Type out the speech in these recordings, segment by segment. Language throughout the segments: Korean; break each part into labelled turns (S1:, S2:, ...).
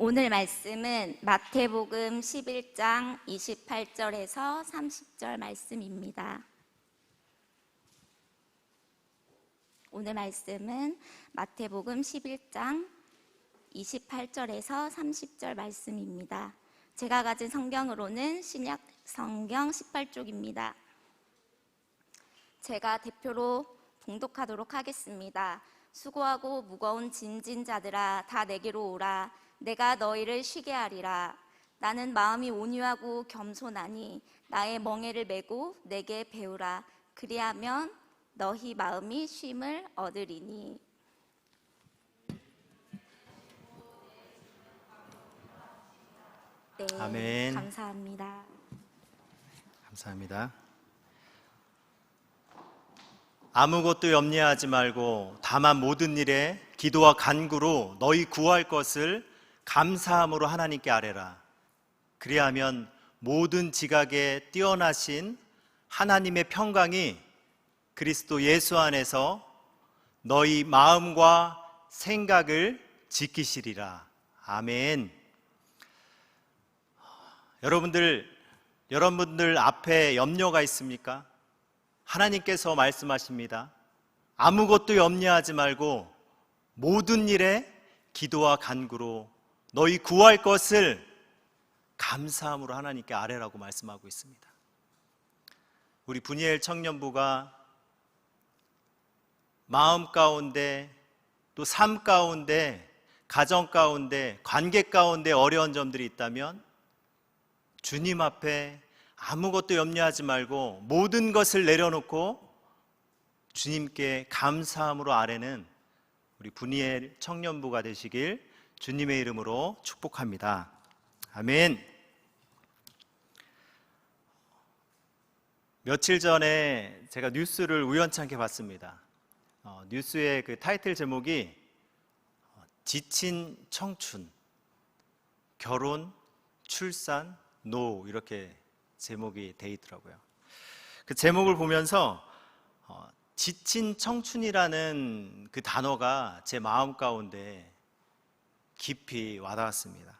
S1: 오늘 말씀은 마태복음 11장 28절에서 30절 말씀입니다. 오늘 말씀은 마태복음 11장 28절에서 30절 말씀입니다. 제가 가진 성경으로는 신약 성경 18쪽입니다. 제가 대표로 봉독하도록 하겠습니다. 수고하고 무거운 짐진 자들아 다 내게로 오라. 내가 너희를 쉬게 하리라. 나는 마음이 온유하고 겸손하니 나의 멍에를 메고 내게 배우라. 그리하면 너희 마음이 쉼을 얻으리니. 네,
S2: 아멘.
S1: 감사합니다.
S2: 감사합니다. 아무것도 염려하지 말고 다만 모든 일에 기도와 간구로 너희 구할 것을 감사함으로 하나님께 아뢰라. 그리하면 모든 지각에 뛰어나신 하나님의 평강이 그리스도 예수 안에서 너희 마음과 생각을 지키시리라. 아멘. 여러분들 앞에 염려가 있습니까? 하나님께서 말씀하십니다. 아무것도 염려하지 말고 모든 일에 기도와 간구로 너희 구할 것을 감사함으로 하나님께 아뢰라고 말씀하고 있습니다. 우리 분이엘 청년부가 마음 가운데 또 삶 가운데 가정 가운데 관계 가운데 어려운 점들이 있다면 주님 앞에 아무것도 염려하지 말고 모든 것을 내려놓고 주님께 감사함으로 아뢰는 우리 분이엘 청년부가 되시길 주님의 이름으로 축복합니다. 아멘. 며칠 전에 제가 뉴스를 우연찮게 봤습니다. 뉴스의 그 타이틀 제목이 지친 청춘, 결혼, 출산, 노 이렇게 제목이 돼 있더라고요. 그 제목을 보면서 지친 청춘이라는 그 단어가 제 마음 가운데 깊이 와닿았습니다.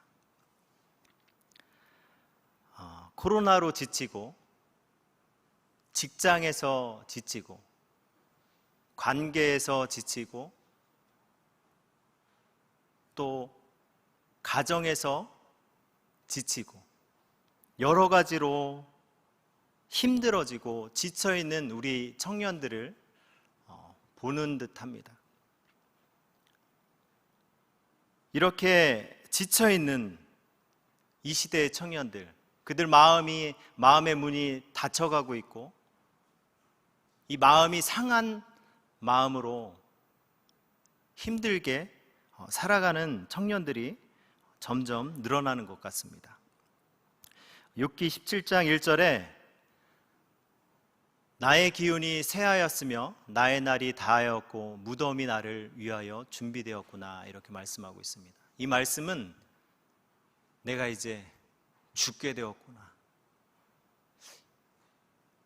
S2: 코로나로 지치고 직장에서 지치고 관계에서 지치고 또 가정에서 지치고 여러 가지로 힘들어지고 지쳐있는 우리 청년들을 보는 듯합니다. 이렇게 지쳐있는 이 시대의 청년들, 그들 마음의 문이 닫혀가고 있고 이 마음이 상한 마음으로 힘들게 살아가는 청년들이 점점 늘어나는 것 같습니다. 욥기 17장 1절에 나의 기운이 새하였으며 나의 날이 다하였고 무덤이 나를 위하여 준비되었구나 이렇게 말씀하고 있습니다. 이 말씀은 내가 이제 죽게 되었구나,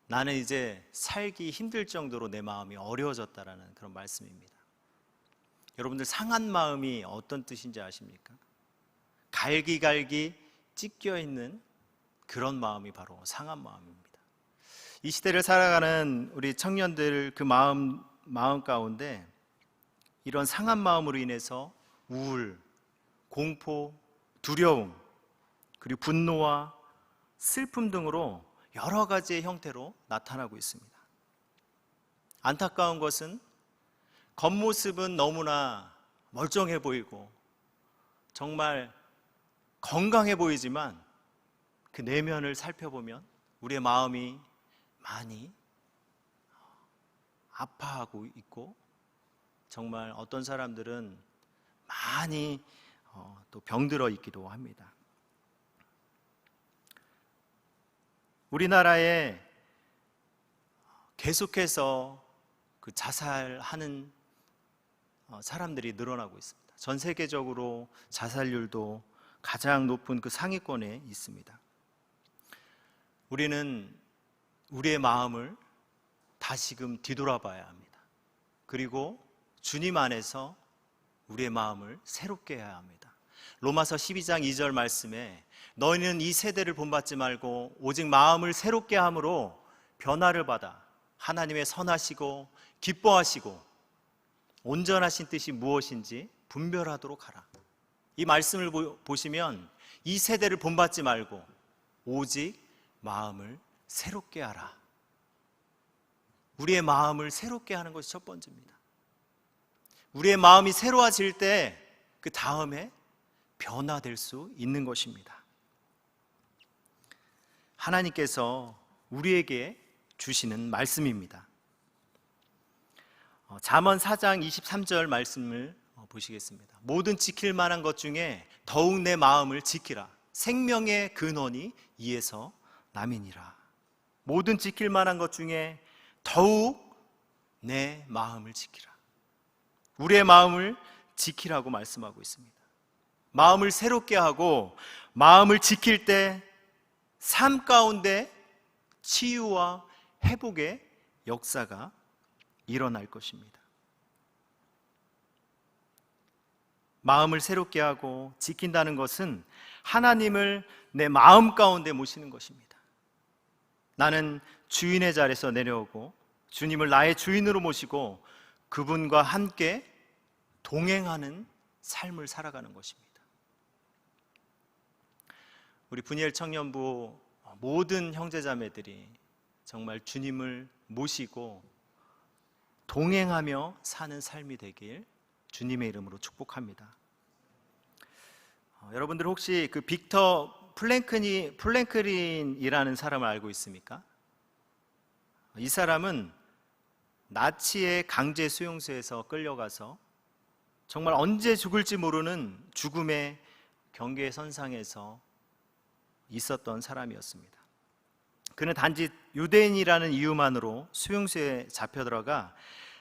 S2: 나는 이제 살기 힘들 정도로 내 마음이 어려워졌다라는 그런 말씀입니다. 여러분들 상한 마음이 어떤 뜻인지 아십니까? 갈기갈기 찢겨있는 그런 마음이 바로 상한 마음입니다. 이 시대를 살아가는 우리 청년들 그 마음 가운데 이런 상한 마음으로 인해서 우울, 공포, 두려움, 그리고 분노와 슬픔 등으로 여러 가지의 형태로 나타나고 있습니다. 안타까운 것은 겉모습은 너무나 멀쩡해 보이고 정말 건강해 보이지만 그 내면을 살펴보면 우리의 마음이 많이 아파하고 있고 정말 어떤 사람들은 많이 또 병들어 있기도 합니다. 우리나라에 계속해서 그 자살하는 사람들이 늘어나고 있습니다. 전 세계적으로 자살률도 가장 높은 그 상위권에 있습니다. 우리는 우리의 마음을 다시금 뒤돌아봐야 합니다. 그리고 주님 안에서 우리의 마음을 새롭게 해야 합니다. 로마서 12장 2절 말씀에 너희는 이 세대를 본받지 말고 오직 마음을 새롭게 함으로 변화를 받아 하나님의 선하시고 기뻐하시고 온전하신 뜻이 무엇인지 분별하도록 하라. 이 말씀을 보시면 이 세대를 본받지 말고 오직 마음을 새롭게 하라. 우리의 마음을 새롭게 하는 것이 첫 번째입니다. 우리의 마음이 새로워질 때 그 다음에 변화될 수 있는 것입니다. 하나님께서 우리에게 주시는 말씀입니다. 잠언 4장 23절 말씀을 보시겠습니다. 모든 지킬 만한 것 중에 더욱 내 마음을 지키라. 생명의 근원이 이에서 남이니라. 모든 지킬 만한 것 중에 더욱 내 마음을 지키라. 우리의 마음을 지키라고 말씀하고 있습니다. 마음을 새롭게 하고 마음을 지킬 때 삶 가운데 치유와 회복의 역사가 일어날 것입니다. 마음을 새롭게 하고 지킨다는 것은 하나님을 내 마음 가운데 모시는 것입니다. 나는 주인의 자리에서 내려오고 주님을 나의 주인으로 모시고 그분과 함께 동행하는 삶을 살아가는 것입니다. 우리 분이엘 청년부 모든 형제자매들이 정말 주님을 모시고 동행하며 사는 삶이 되길 주님의 이름으로 축복합니다. 여러분들 혹시 그 빅터 플랭클린이라는 사람을 알고 있습니까? 이 사람은 나치의 강제 수용소에서 끌려가서 정말 언제 죽을지 모르는 죽음의 경계선상에서 있었던 사람이었습니다. 그는 단지 유대인이라는 이유만으로 수용소에 잡혀 들어가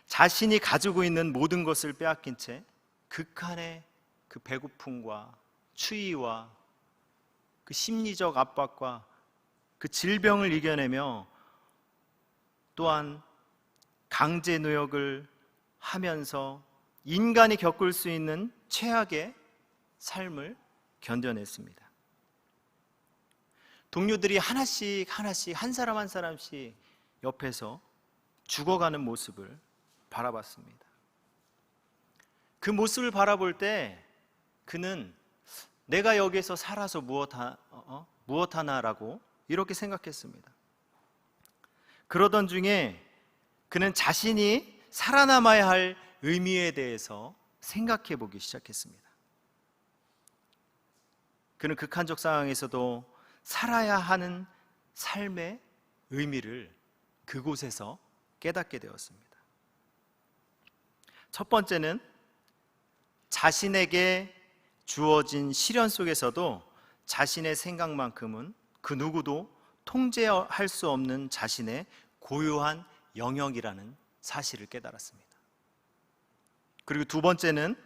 S2: 자신이 가지고 있는 모든 것을 빼앗긴 채 극한의 그 배고픔과 추위와 그 심리적 압박과 그 질병을 이겨내며 또한 강제 노역을 하면서 인간이 겪을 수 있는 최악의 삶을 견뎌냈습니다. 동료들이 하나씩 한 사람 한 사람씩 옆에서 죽어가는 모습을 바라봤습니다. 그 모습을 바라볼 때 그는 내가 여기서 살아서 무엇 하나라고 이렇게 생각했습니다. 그러던 중에 그는 자신이 살아남아야 할 의미에 대해서 생각해 보기 시작했습니다. 그는 극한적 상황에서도 살아야 하는 삶의 의미를 그곳에서 깨닫게 되었습니다. 첫 번째는 자신에게 주어진 시련 속에서도 자신의 생각만큼은 그 누구도 통제할 수 없는 자신의 고유한 영역이라는 사실을 깨달았습니다. 그리고 두 번째는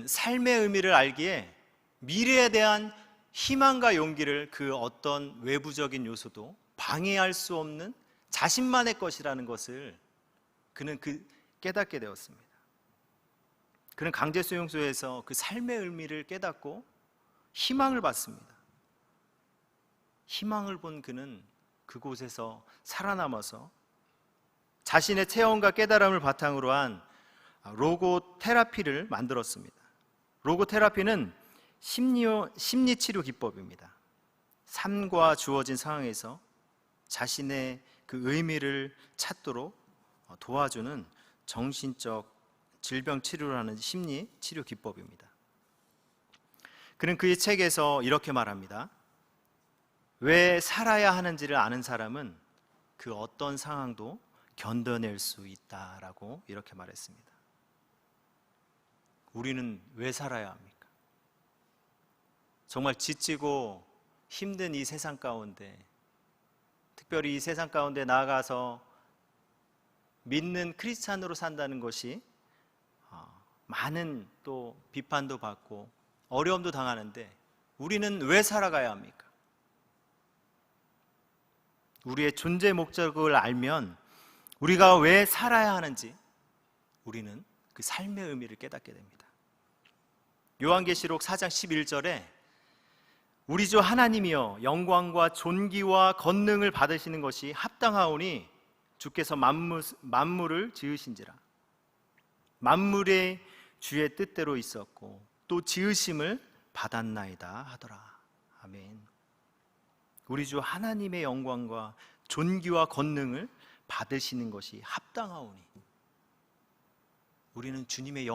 S2: 삶의 의미를 알기에 미래에 대한 희망과 용기를 그 어떤 외부적인 요소도 방해할 수 없는 자신만의 것이라는 것을 그는 깨닫게 되었습니다. 그는 강제 수용소에서 그 삶의 의미를 깨닫고 희망을 받습니다. 희망을 본 그는 그곳에서 살아남아서 자신의 체험과 깨달음을 바탕으로 한 로고 테라피를 만들었습니다. 로고 테라피는 심리치료 기법입니다. 삶과 주어진 상황에서 자신의 그 의미를 찾도록 도와주는 정신적 질병 치료를 하는 심리치료 기법입니다. 그는 그의 책에서 이렇게 말합니다. 왜 살아야 하는지를 아는 사람은 그 어떤 상황도 견뎌낼 수 있다라고 이렇게 말했습니다. 우리는 왜 살아야 합니까? 정말 지치고 힘든 이 세상 가운데, 특별히 이 세상 가운데 나아가서 믿는 크리스찬으로 산다는 것이 많은 또 비판도 받고 어려움도 당하는데 우리는 왜 살아가야 합니까? 우리의 존재 목적을 알면 우리가 왜 살아야 하는지 우리는 그 삶의 의미를 깨닫게 됩니다. 요한계시록 4장 11절에 우리 주 하나님이여 영광과 존귀와 권능을 받으시는 것이 합당하오니 주께서 만물을 지으신지라. 만물의 주의 뜻대로 있었고 또 지으심을 받았나이다 하더라. 아멘. 우리 주 하나님의 영광과 존귀와 권능을 받으시는 것이 합당하오니, 우리는 주님의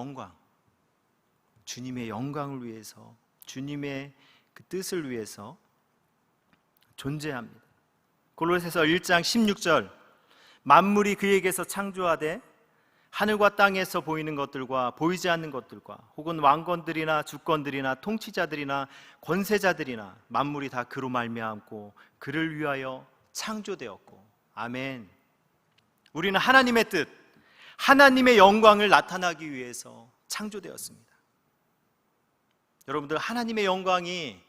S2: 영광을 위해서, 주님의 그 뜻을 위해서 존재합니다. 골로새서 1장 16절, 만물이 그에게서 창조하되 하늘과 땅에서 보이는 것들과 보이지 않는 것들과 혹은 왕권들이나 주권들이나 통치자들이나 권세자들이나 만물이 다 그로 말미암고 그를 위하여 창조되었고. 아멘. 우리는 하나님의 뜻, 하나님의 영광을 나타나기 위해서 창조되었습니다. 여러분들, 하나님의 영광이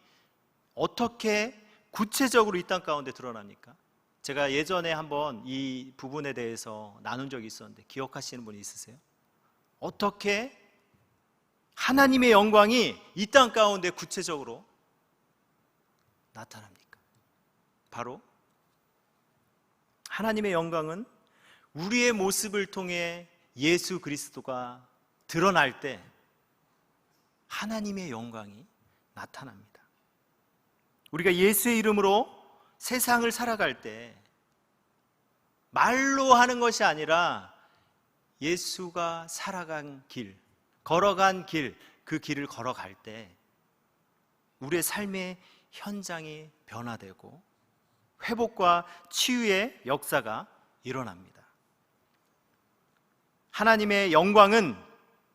S2: 어떻게 구체적으로 이 땅 가운데 드러납니까? 제가 예전에 한번 이 부분에 대해서 나눈 적이 있었는데 기억하시는 분이 있으세요? 어떻게 하나님의 영광이 이 땅 가운데 구체적으로 나타납니까? 바로 하나님의 영광은 우리의 모습을 통해 예수 그리스도가 드러날 때 하나님의 영광이 나타납니다. 우리가 예수의 이름으로 세상을 살아갈 때 말로 하는 것이 아니라 예수가 살아간 길, 걸어간 길, 그 길을 걸어갈 때 우리의 삶의 현장이 변화되고 회복과 치유의 역사가 일어납니다. 하나님의 영광은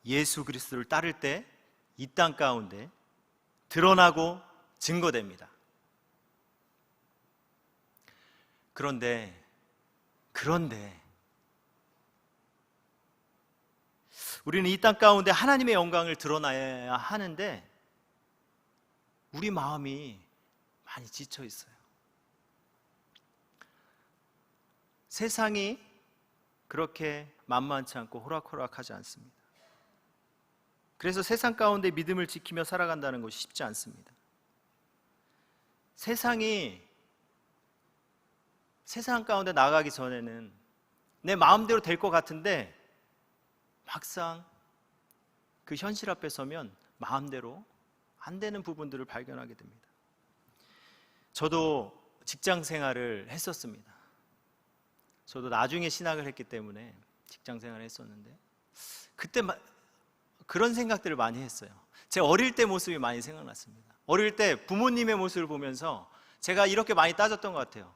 S2: 예수 그리스도를 따를 때 이 땅 가운데 드러나고 증거됩니다. 그런데 우리는 이 땅 가운데 하나님의 영광을 드러나야 하는데 우리 마음이 많이 지쳐 있어요. 세상이 그렇게 만만치 않고 호락호락하지 않습니다. 그래서 세상 가운데 믿음을 지키며 살아간다는 것이 쉽지 않습니다. 세상 가운데 나가기 전에는 내 마음대로 될 것 같은데 막상 그 현실 앞에 서면 마음대로 안 되는 부분들을 발견하게 됩니다. 저도 직장 생활을 했었습니다. 저도 나중에 신학을 했기 때문에 직장 생활을 했었는데 그때 그런 생각들을 많이 했어요. 제 어릴 때 모습이 많이 생각났습니다. 어릴 때 부모님의 모습을 보면서 제가 이렇게 많이 따졌던 것 같아요.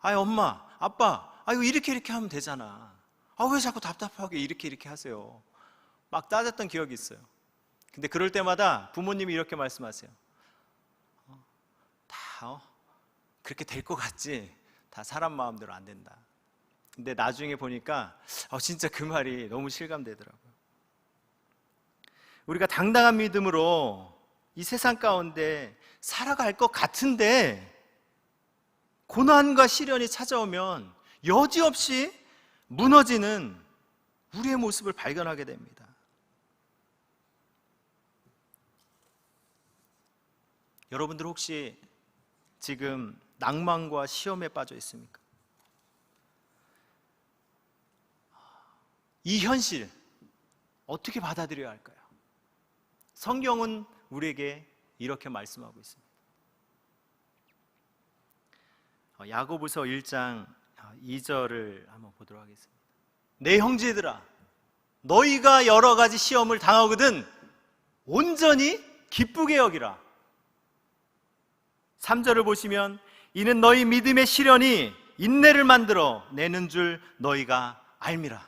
S2: 아이, 엄마, 아빠, 이거 이렇게 하면 되잖아. 왜 자꾸 답답하게 이렇게 하세요? 막 따졌던 기억이 있어요. 근데 그럴 때마다 부모님이 이렇게 말씀하세요. 다 그렇게 될 것 같지? 다 사람 마음대로 안 된다. 근데 나중에 보니까 진짜 그 말이 너무 실감되더라고요. 우리가 당당한 믿음으로 이 세상 가운데 살아갈 것 같은데 고난과 시련이 찾아오면 여지없이 무너지는 우리의 모습을 발견하게 됩니다. 여러분들 혹시 지금 낭만과 시험에 빠져 있습니까? 이 현실 어떻게 받아들여야 할까요? 성경은 우리에게 이렇게 말씀하고 있습니다. 야고보서 1장 2절을 한번 보도록 하겠습니다. 내 형제들아, 너희가 여러 가지 시험을 당하거든 온전히 기쁘게 여기라. 3절을 보시면 이는 너희 믿음의 시련이 인내를 만들어 내는 줄 너희가 알미라.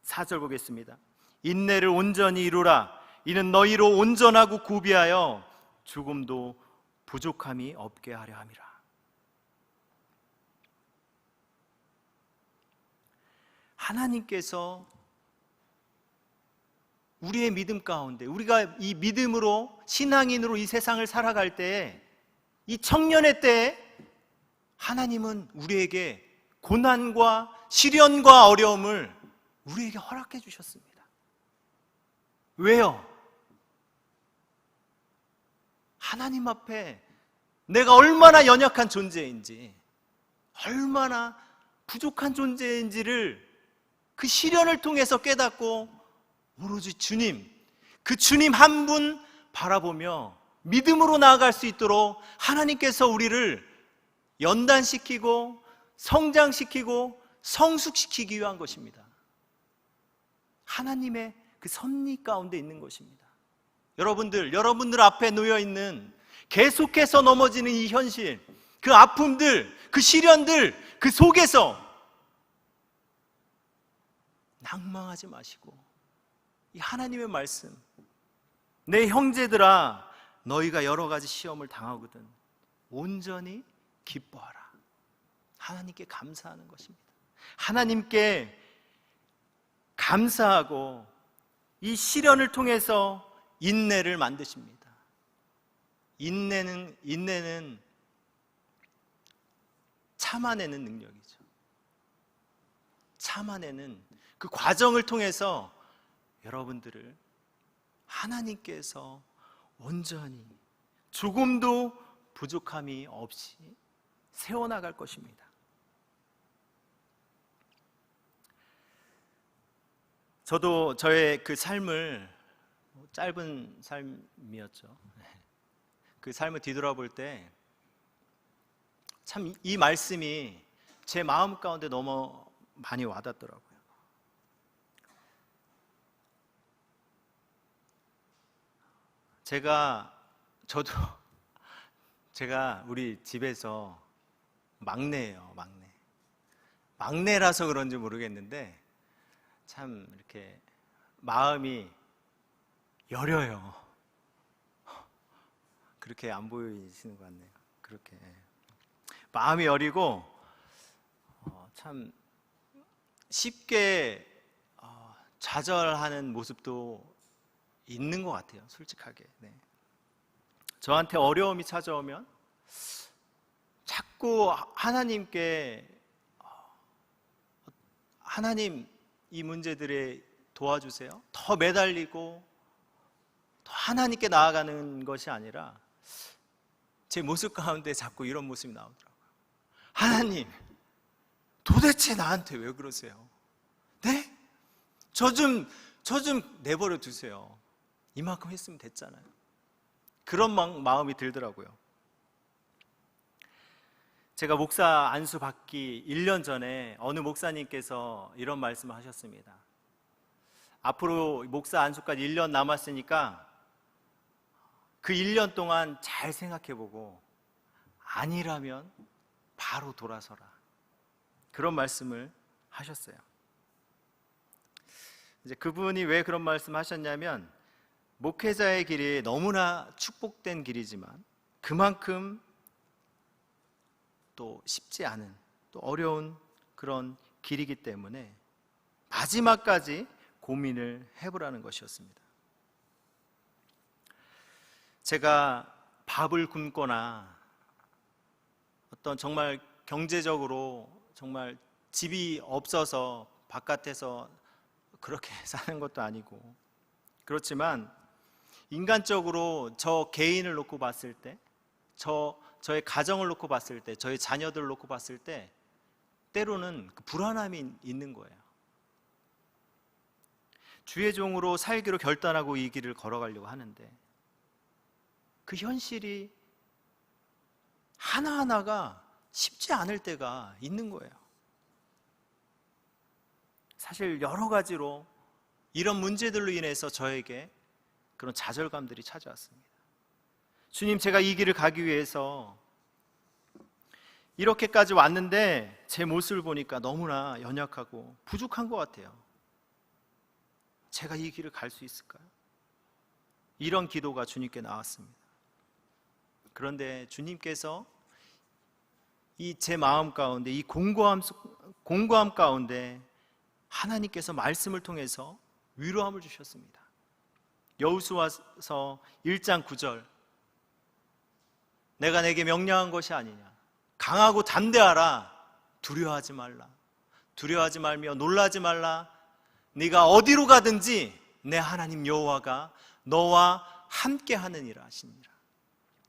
S2: 4절 보겠습니다. 인내를 온전히 이루라. 이는 너희로 온전하고 구비하여 조금도 부족함이 없게 하려 함이라. 하나님께서 우리의 믿음 가운데, 우리가 이 믿음으로 신앙인으로 이 세상을 살아갈 때에, 이 청년의 때에 하나님은 우리에게 고난과 시련과 어려움을 우리에게 허락해 주셨습니다. 왜요? 하나님 앞에 내가 얼마나 연약한 존재인지, 얼마나 부족한 존재인지를 그 시련을 통해서 깨닫고 오로지 주님, 그 주님 한 분 바라보며 믿음으로 나아갈 수 있도록 하나님께서 우리를 연단시키고 성장시키고 성숙시키기 위한 것입니다. 하나님의 그 섭리 가운데 있는 것입니다. 여러분들 앞에 놓여있는 계속해서 넘어지는 이 현실, 그 아픔들, 그 시련들, 그 속에서 낭망하지 마시고 이 하나님의 말씀, 내 형제들아 너희가 여러 가지 시험을 당하거든 온전히 기뻐하라. 하나님께 감사하는 것입니다. 하나님께 감사하고 이 시련을 통해서 인내를 만드십니다. 인내는 참아내는 능력이죠. 참아내는 그 과정을 통해서 여러분들을 하나님께서 온전히 조금도 부족함이 없이 세워나갈 것입니다. 저도 저의 그 삶을, 짧은 삶이었죠. 그 삶을 뒤돌아볼 때 참 이 말씀이 제 마음 가운데 너무 많이 와닿더라고요. 제가 우리 집에서 막내예요. 막내라서 그런지 모르겠는데 참 이렇게 마음이 여려요. 그렇게 안 보이시는 것 같네요. 그렇게 마음이 여리고 참 쉽게 좌절하는 모습도 있는 것 같아요. 솔직하게. 네. 저한테 어려움이 찾아오면 자꾸 하나님께 하나님 이 문제들에 도와주세요. 더 매달리고 더 하나님께 나아가는 것이 아니라 제 모습 가운데 자꾸 이런 모습이 나오더라고요. 하나님, 도대체 나한테 왜 그러세요? 네? 저 좀 내버려 두세요. 이만큼 했으면 됐잖아요. 그런 마음이 들더라고요. 제가 목사 안수 받기 1년 전에 어느 목사님께서 이런 말씀을 하셨습니다. 앞으로 목사 안수까지 1년 남았으니까 그 1년 동안 잘 생각해보고 아니라면 바로 돌아서라. 그런 말씀을 하셨어요. 이제 그분이 왜 그런 말씀을 하셨냐면 목회자의 길이 너무나 축복된 길이지만 그만큼 또 쉽지 않은, 또 어려운 그런 길이기 때문에 마지막까지 고민을 해보라는 것이었습니다. 제가 밥을 굶거나 어떤 정말 경제적으로 정말 집이 없어서 바깥에서 그렇게 사는 것도 아니고, 그렇지만 인간적으로 저 개인을 놓고 봤을 때, 저의 가정을 놓고 봤을 때, 저의 자녀들을 놓고 봤을 때 때로는 그 불안함이 있는 거예요. 주의 종으로 살기로 결단하고 이 길을 걸어가려고 하는데 그 현실이 하나하나가 쉽지 않을 때가 있는 거예요. 사실 여러 가지로 이런 문제들로 인해서 저에게 그런 좌절감들이 찾아왔습니다. 주님, 제가 이 길을 가기 위해서 이렇게까지 왔는데 제 모습을 보니까 너무나 연약하고 부족한 것 같아요. 제가 이 길을 갈 수 있을까요? 이런 기도가 주님께 나왔습니다. 그런데 주님께서 이 제 마음 가운데, 이 공고함 가운데 하나님께서 말씀을 통해서 위로함을 주셨습니다. 여호수아서 1장 9절, 내가 내게 명령한 것이 아니냐, 강하고 담대하라, 두려워하지 말라, 두려워하지 말며 놀라지 말라, 네가 어디로 가든지 내 하나님 여호와가 너와 함께 하느니라 하시니라.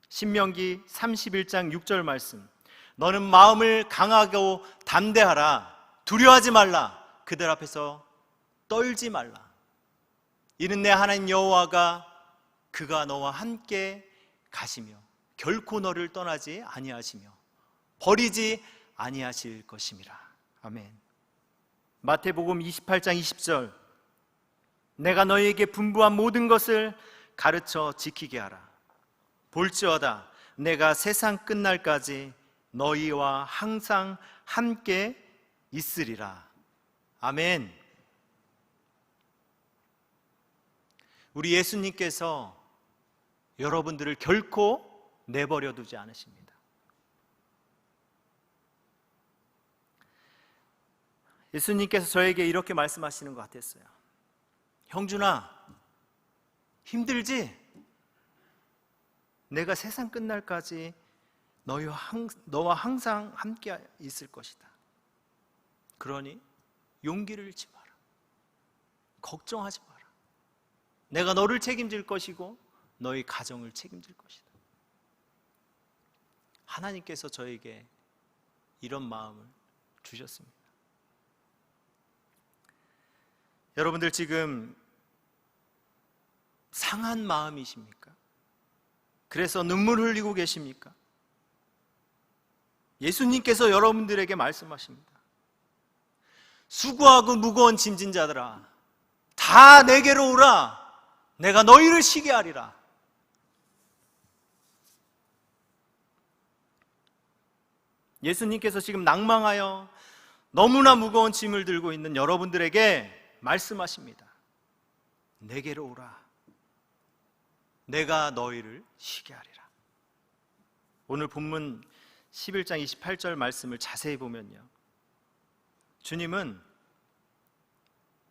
S2: 신명기 31장 6절 말씀. 너는 마음을 강하고 담대하라. 두려워하지 말라. 그들 앞에서 떨지 말라. 이는 내 하나님 여호와가 그가 너와 함께 가시며 결코 너를 떠나지 아니하시며 버리지 아니하실 것임이라. 아멘. 마태복음 28장 20절. 내가 너희에게 분부한 모든 것을 가르쳐 지키게 하라. 볼지어다 내가 세상 끝날까지 너희와 항상 함께 있으리라. 아멘. 우리 예수님께서 여러분들을 결코 내버려 두지 않으십니다. 예수님께서 저에게 이렇게 말씀하시는 것 같았어요. 형준아, 힘들지? 내가 세상 끝날까지 너와 항상 함께 있을 것이다. 그러니 용기를 잃지 마라. 걱정하지 마라. 내가 너를 책임질 것이고 너희 가정을 책임질 것이다. 하나님께서 저에게 이런 마음을 주셨습니다. 여러분들 지금 상한 마음이십니까? 그래서 눈물 흘리고 계십니까? 예수님께서 여러분들에게 말씀하십니다. 수고하고 무거운 짐진 자들아, 다 내게로 오라. 내가 너희를 쉬게 하리라. 예수님께서 지금 낭망하여 너무나 무거운 짐을 들고 있는 여러분들에게 말씀하십니다. 내게로 오라. 내가 너희를 쉬게 하리라. 오늘 본문 11장 28절 말씀을 자세히 보면요, 주님은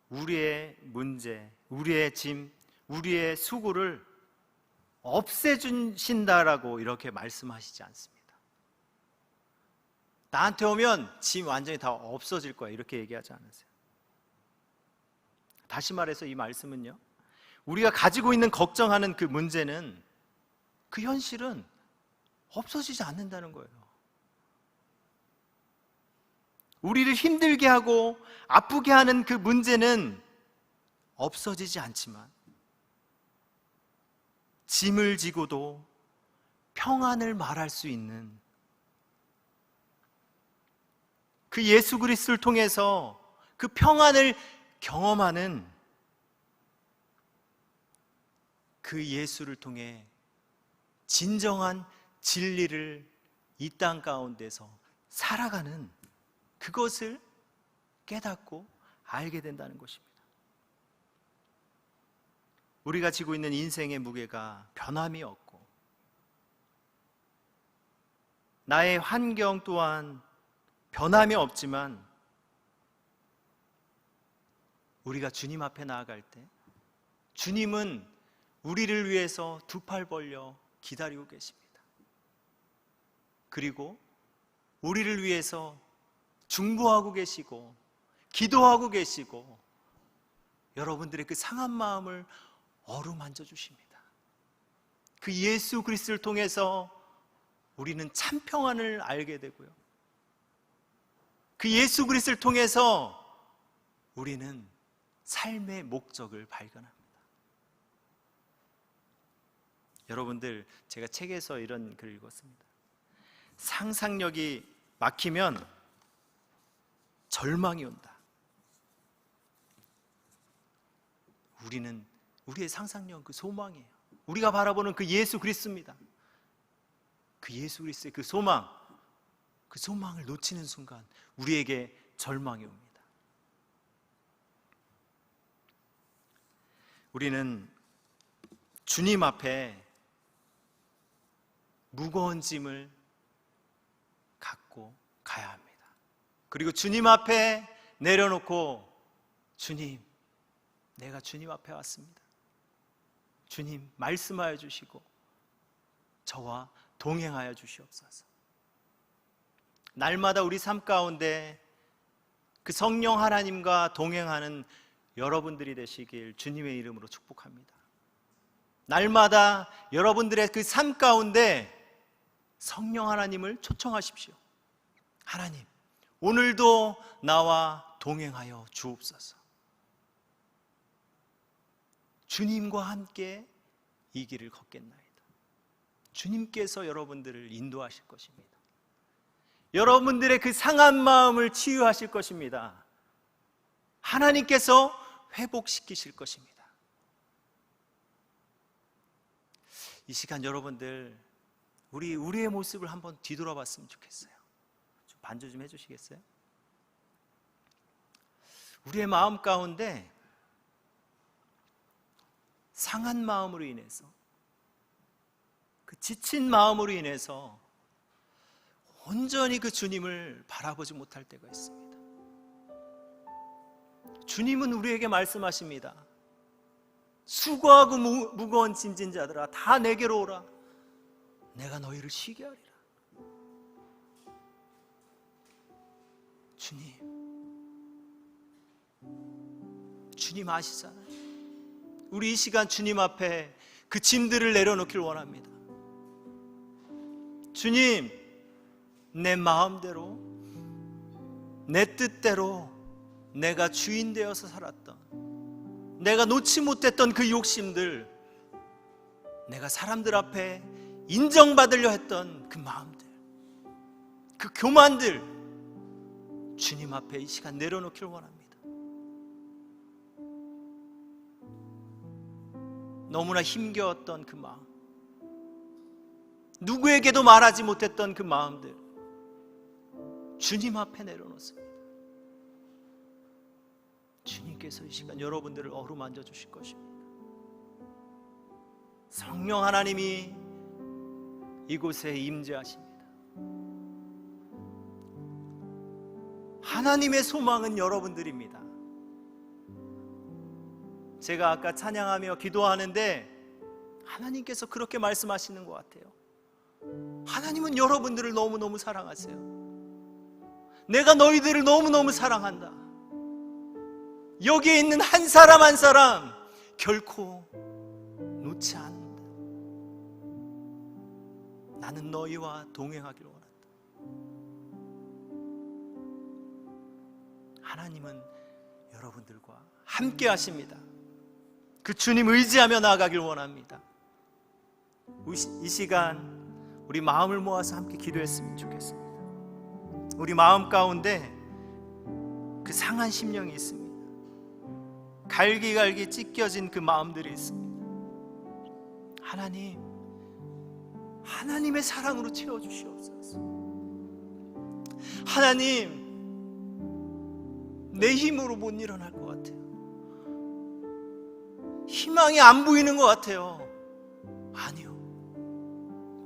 S2: 우리의 문제, 우리의 짐, 우리의 수고를 없애주신다라고 이렇게 말씀하시지 않습니다. 나한테 오면 짐 완전히 다 없어질 거야, 이렇게 얘기하지 않으세요. 다시 말해서 이 말씀은요, 우리가 가지고 있는 걱정하는 그 문제는, 그 현실은 없어지지 않는다는 거예요. 우리를 힘들게 하고 아프게 하는 그 문제는 없어지지 않지만 짐을 지고도 평안을 말할 수 있는 그 예수 그리스도를 통해서 그 평안을 경험하는 그 예수를 통해 진정한 진리를 이 땅 가운데서 살아가는 그것을 깨닫고 알게 된다는 것입니다. 우리가 지고 있는 인생의 무게가 변함이 없고 나의 환경 또한 변함이 없지만 우리가 주님 앞에 나아갈 때 주님은 우리를 위해서 두 팔 벌려 기다리고 계십니다. 그리고 우리를 위해서 중보하고 계시고 기도하고 계시고 여러분들의 그 상한 마음을 어루만져 주십니다. 그 예수 그리스도를 통해서 우리는 참 평안을 알게 되고요, 그 예수 그리스도를 통해서 우리는 삶의 목적을 발견합니다. 여러분들, 제가 책에서 이런 글을 읽었습니다. 상상력이 막히면 절망이 온다. 우리의 상상력은 그 소망이에요. 우리가 바라보는 그 예수 그리스도입니다. 그 예수 그리스도의 그 소망을 놓치는 순간 우리에게 절망이 옵니다. 우리는 주님 앞에 무거운 짐을 갖고 가야 합니다. 그리고 주님 앞에 내려놓고, 주님, 내가 주님 앞에 왔습니다. 주님, 말씀하여 주시고 저와 동행하여 주시옵소서. 날마다 우리 삶 가운데 그 성령 하나님과 동행하는 여러분들이 되시길 주님의 이름으로 축복합니다. 날마다 여러분들의 그 삶 가운데 성령 하나님을 초청하십시오. 하나님, 오늘도 나와 동행하여 주옵소서. 주님과 함께 이 길을 걷겠나이다. 주님께서 여러분들을 인도하실 것입니다. 여러분들의 그 상한 마음을 치유하실 것입니다. 하나님께서 회복시키실 것입니다. 이 시간 여러분들 우리의 모습을 한번 뒤돌아봤으면 좋겠어요. 좀 반주 좀 해주시겠어요? 우리의 마음 가운데 상한 마음으로 인해서, 그 지친 마음으로 인해서 온전히 그 주님을 바라보지 못할 때가 있습니다. 주님은 우리에게 말씀하십니다. 수고하고 무거운 짐진 자들아 다 내게로 오라. 내가 너희를 쉬게 하리라. 주님 아시잖아요. 우리 이 시간 주님 앞에 그 짐들을 내려놓길 원합니다. 주님, 내 마음대로, 내 뜻대로 내가 주인 되어서 살았던, 내가 놓지 못했던 그 욕심들, 내가 사람들 앞에 인정받으려 했던 그 마음들, 그 교만들, 주님 앞에 이 시간 내려놓길 원합니다. 너무나 힘겨웠던 그 마음, 누구에게도 말하지 못했던 그 마음들, 주님 앞에 내려놓습니다. 주님께서 이 시간 여러분들을 어루만져 주실 것입니다. 성령 하나님이 이곳에 임재하십니다. 하나님의 소망은 여러분들입니다. 제가 아까 찬양하며 기도하는데 하나님께서 그렇게 말씀하시는 것 같아요. 하나님은 여러분들을 너무너무 사랑하세요. 내가 너희들을 너무너무 사랑한다. 여기에 있는 한 사람 한 사람 결코 놓지 않는다. 나는 너희와 동행하길 원한다. 하나님은 여러분들과 함께 하십니다. 그 주님 의지하며 나아가길 원합니다. 이 시간 우리 마음을 모아서 함께 기도했으면 좋겠습니다. 우리 마음 가운데 그 상한 심령이 있습니다. 갈기갈기 찢겨진 그 마음들이 있습니다. 하나님, 하나님의 사랑으로 채워주시옵소서. 하나님, 내 힘으로 못 일어날 것 같아요. 희망이 안 보이는 것 같아요. 아니요,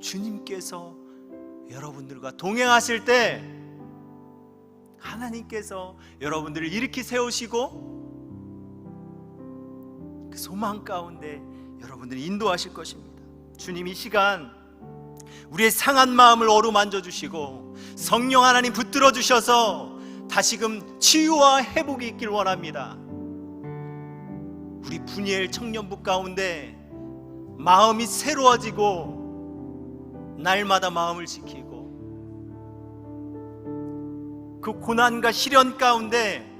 S2: 주님께서 여러분들과 동행하실 때 하나님께서 여러분들을 일으키 세우시고 그 소망 가운데 여러분들을 인도하실 것입니다. 주님, 이 시간 우리의 상한 마음을 어루만져 주시고 성령 하나님 붙들어 주셔서 다시금 치유와 회복이 있길 원합니다. 우리 분이엘 청년부 가운데 마음이 새로워지고 날마다 마음을 지키고 그 고난과 시련 가운데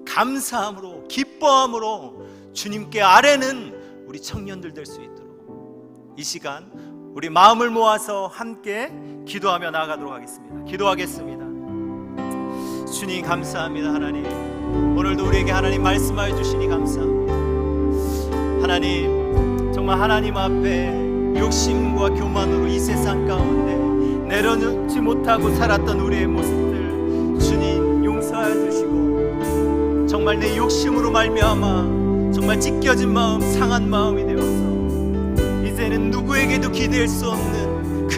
S2: 감사함으로, 기뻐함으로 주님께 아뢰는 우리 청년들 될 수 있도록 이 시간 우리 마음을 모아서 함께 기도하며 나아가도록 하겠습니다. 기도하겠습니다. 주님 감사합니다. 하나님, 오늘도 우리에게 하나님 말씀하여 주시니 감사합니다. 하나님, 정말 하나님 앞에 욕심과 교만으로 이 세상 가운데 내려놓지 못하고 살았던 우리의 모습들 주님 용서하여 주시고, 정말 내 욕심으로 말미암아 정말 찢겨진 마음, 상한 마음이 되어서 이제는 누구에게도 기댈 수 없는